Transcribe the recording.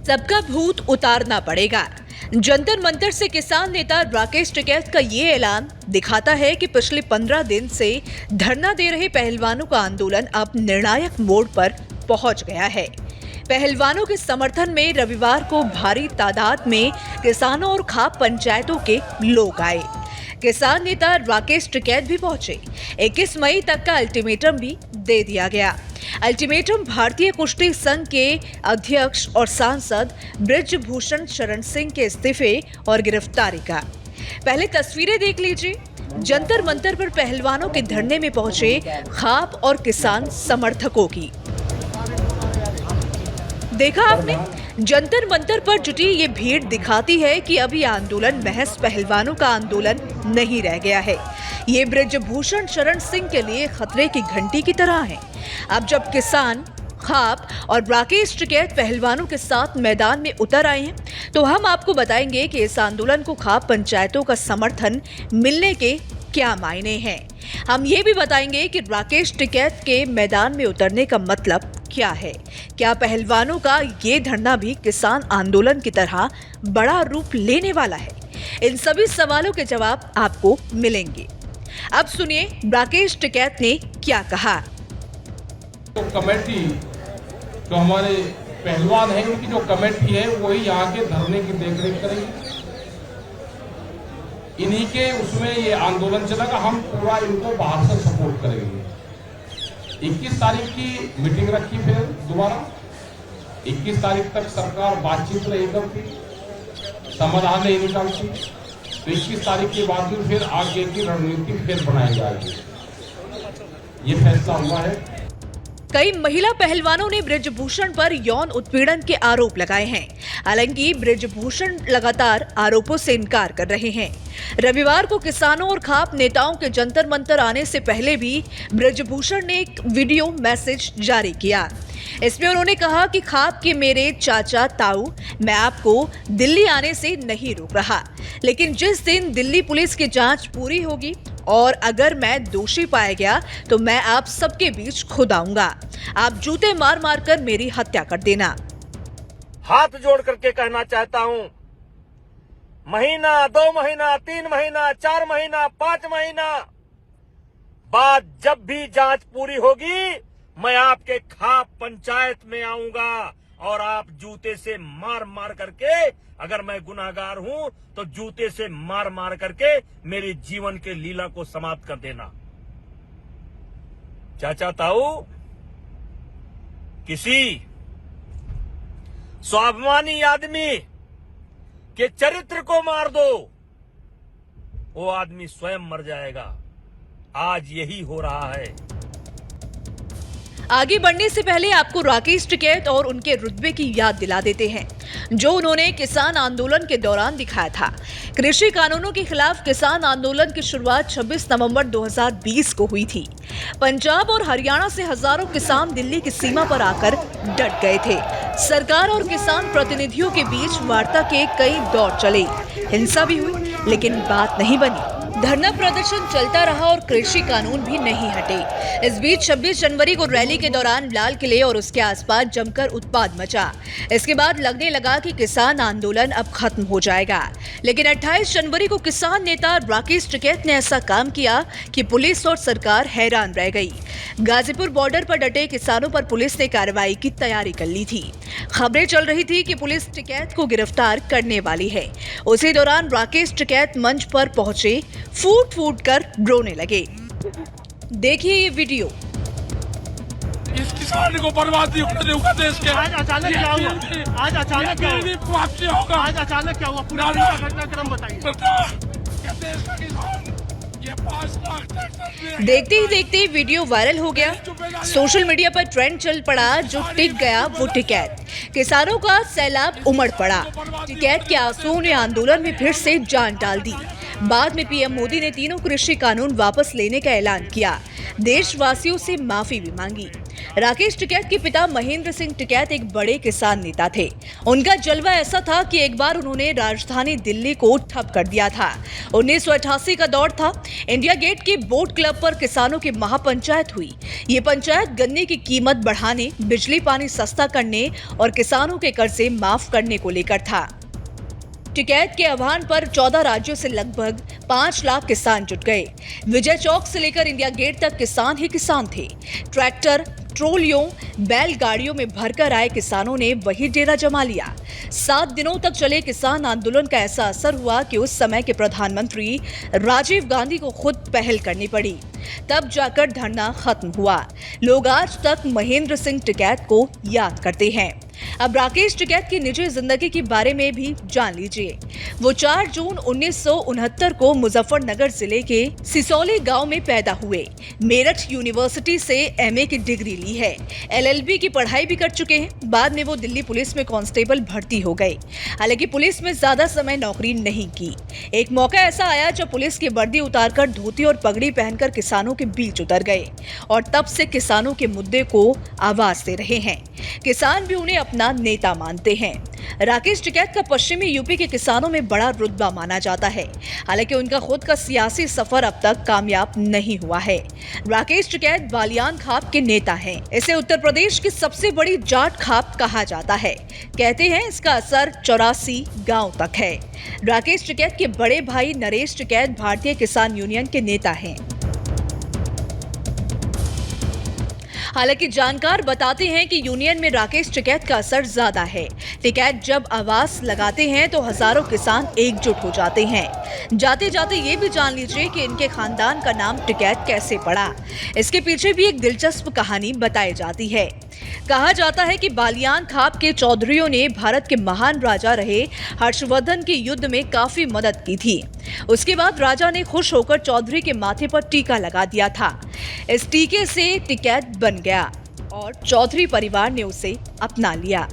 सबका भूत उतारना पड़ेगा। जंतर मंतर से किसान नेता राकेश टिकैत का ये ऐलान दिखाता है कि पिछले 15 दिन से धरना दे रहे पहलवानों का आंदोलन अब निर्णायक मोड़ पर पहुंच गया है। पहलवानों के समर्थन में रविवार को भारी तादाद में किसानों और खाप पंचायतों के लोग आए। किसान नेता राकेश टिकैत भी पहुंचे। 21 मई तक का अल्टीमेटम भी दे दिया गया। अल्टीमेटम भारतीय कुश्ती संघ के अध्यक्ष और सांसद बृजभूषण शरण सिंह के इस्तीफे और गिरफ्तारी का। पहले तस्वीरें देख लीजिए। जंतर मंतर पर पहलवानों के धरने में पहुंचे खाप और किसान समर्थकों की। देखा आपने, जंतर मंतर पर जुटी ये भीड़ दिखाती है कि अभी आंदोलन महज पहलवानों का आंदोलन नहीं रह गया है। ये बृजभूषण शरण सिंह के लिए खतरे की घंटी की तरह है। अब जब किसान, खाप और राकेश टिकैत पहलवानों के साथ मैदान में उतर आए हैं, तो हम आपको बताएंगे कि इस आंदोलन को खाप पंचायतों का समर्थन मिलने के क्या मायने हैं। हम ये भी बताएंगे कि राकेश टिकैत के मैदान में उतरने का मतलब क्या है। क्या पहलवानों का ये धरना भी किसान आंदोलन की तरह बड़ा रूप लेने वाला है? इन सभी सवालों के जवाब आपको मिलेंगे। अब सुनिए राकेश टिकैत ने क्या कहा। तो कमेटी जो हमारे पहलवान हैं, उनकी जो कमेटी है वही यहाँ के धरने की देखरेख करेगी। इन्हीं के उसमें ये आंदोलन चलेगा। हम पूरा इनको बाहर से सपोर्ट करेंगे। 21 तारीख की मीटिंग रखी, फिर दोबारा 21 तारीख तक सरकार बातचीत नहीं करती, समाधान नहीं निकालती, तो 21 तारीख के बाद फिर आगे की रणनीति फिर बनाई जाएगी। ये फैसला हुआ है। कई महिला पहलवानों ने बृजभूषण पर यौन उत्पीड़न के आरोप लगाए हैं। हालांकि बृजभूषण लगातार आरोपों से इनकार कर रहे हैं। रविवार को किसानों और खाप नेताओं के जंतर मंतर आने से पहले भी बृजभूषण ने एक वीडियो मैसेज जारी किया। इसमें उन्होंने कहा कि खाप के मेरे चाचा ताऊ, मैं आपको दिल्ली आने से नहीं रोक रहा, लेकिन जिस दिन दिल्ली पुलिस की जांच पूरी होगी और अगर मैं दोषी पाया गया तो मैं आप सबके बीच खुद आऊंगा। आप जूते मार मार कर मेरी हत्या कर देना। हाथ जोड़ करके कहना चाहता हूं, महीना, 2 महीना, 3 महीना, 4 महीना, 5 महीना बाद जब भी जांच पूरी होगी, मैं आपके खाप पंचायत में आऊंगा और आप जूते से मार मार करके, अगर मैं गुनाहगार हूं तो जूते से मार मार करके मेरी जीवन के लीला को समाप्त कर देना। चाचा ताऊ, किसी स्वाभिमानी आदमी के चरित्र को मार दो, वो आदमी स्वयं मर जाएगा। आज यही हो रहा है। आगे बढ़ने से पहले आपको राकेश टिकैत और उनके रुतबे की याद दिला देते हैं जो उन्होंने किसान आंदोलन के दौरान दिखाया था। कृषि कानूनों के खिलाफ किसान आंदोलन की शुरुआत 26 नवंबर 2020 को हुई थी। पंजाब और हरियाणा से हजारों किसान दिल्ली की सीमा पर आकर डट गए थे। सरकार और किसान प्रतिनिधियों के बीच वार्ता के कई दौर चले, हिंसा भी हुई, लेकिन बात नहीं बनी। धरना प्रदर्शन चलता रहा और कृषि कानून भी नहीं हटे। इस बीच 26 जनवरी को रैली के दौरान लाल किले और उसके आसपास जमकर उत्पात मचा। इसके बाद लगने लगा कि किसान आंदोलन अब खत्म हो जाएगा, लेकिन 28 जनवरी को किसान नेता राकेश टिकैत ने ऐसा काम किया कि पुलिस और सरकार हैरान रह गई। गाजीपुर बॉर्डर पर डटे किसानों पर पुलिस ने कार्रवाई की तैयारी कर ली थी। खबरें चल रही थी कि पुलिस टिकैत को गिरफ्तार करने वाली है। उसी दौरान राकेश टिकैत मंच पर पहुंचे, फूट फूट कर रोने लगे। देखिए ये वीडियो। इस किसान को बर्बाद नहीं होने दूंगा देश के। आज अचानक क्या हुआ? आज अचानक क्या हुआ? वापसी होगा। आज अचानक क्या हुआ? पूरा घटनाक्रम बताइए। देखते ही देखते वीडियो वायरल हो गया। सोशल मीडिया पर ट्रेंड चल पड़ा। जो टिक गया वो टिकैत। किसानों का सैलाब उमड़ पड़ा। टिकैत के आंसुओं ने आंदोलन में फिर से जान डाल दी। बाद में पीएम मोदी ने तीनों कृषि कानून वापस लेने का ऐलान किया। देशवासियों से माफी भी मांगी। राकेश टिकैत के पिता महेंद्र सिंह टिकैत एक बड़े किसान नेता थे। उनका जलवा ऐसा था कि एक बार उन्होंने राजधानी दिल्ली को ठप कर दिया था। 1988 का दौर था। इंडिया गेट के बोट क्लब पर किसानों की महापंचायत हुई। ये पंचायत गन्ने की कीमत बढ़ाने, बिजली पानी सस्ता करने और किसानों के कर्जे माफ करने को लेकर था। टिकैत के आह्वान पर 14 राज्यों से लगभग 5 लाख किसान जुट गए। विजय चौक से लेकर इंडिया गेट तक किसान ही किसान थे। ट्रैक्टर, ट्रोलियों, बैलगाड़ियों में भरकर आए किसानों ने वही डेरा जमा लिया। 7 दिनों तक चले किसान आंदोलन का ऐसा असर हुआ कि उस समय के प्रधानमंत्री राजीव गांधी को खुद पहल करनी पड़ी। तब जाकर धरना खत्म हुआ। लोग आज तक महेंद्र सिंह टिकैत को याद करते हैं। अब राकेश टिकैत की निजी जिंदगी के बारे में भी जान लीजिए। वो 4 जून 1969 को मुजफ्फरनगर जिले के सिसौली गांव में पैदा हुए। मेरठ यूनिवर्सिटी से एमए की डिग्री ली है। एलएलबी की पढ़ाई भी कर चुके हैं। बाद में वो दिल्ली पुलिस में कांस्टेबल भर्ती हो गए। हालांकि पुलिस में ज्यादा समय नौकरी नहीं की। एक मौका ऐसा आया जब पुलिस की वर्दी उतारकर धोती और पगड़ी पहनकर किसानों के बीच उतर गए और तब से किसानों के मुद्दे को आवाज दे रहे हैं। किसान भी उन्हें अपना नेता मानते हैं। राकेश टिकैत का पश्चिमी यूपी के किसानों में बड़ा रुतबा माना जाता है। हालांकि उनका खुद का सियासी सफर अब तक कामयाब नहीं हुआ है। राकेश टिकैत बालियान खाप के नेता हैं। इसे उत्तर प्रदेश की सबसे बड़ी जाट खाप कहा जाता है। कहते हैं इसका असर 84 गांव तक है। राकेश टिकैत के बड़े भाई नरेश टिकैत भारतीय किसान यूनियन के नेता हैं। हालांकि जानकार बताते हैं कि यूनियन में राकेश टिकैत का असर ज्यादा है। टिकैत जब आवाज लगाते हैं तो हजारों किसान एकजुट हो जाते हैं। जाते जाते ये भी जान लीजिए कि इनके खानदान का नाम टिकैत कैसे पड़ा। इसके पीछे भी एक दिलचस्प कहानी बताई जाती है। कहा जाता है कि बालियान खाप के चौधरियों ने भारत के महान राजा रहे हर्षवर्धन के युद्ध में काफी मदद की थी। उसके बाद राजा ने खुश होकर चौधरी के माथे पर टीका लगा दिया था। इस टीके से टिकैत बन गया और चौधरी परिवार ने उसे अपना लिया।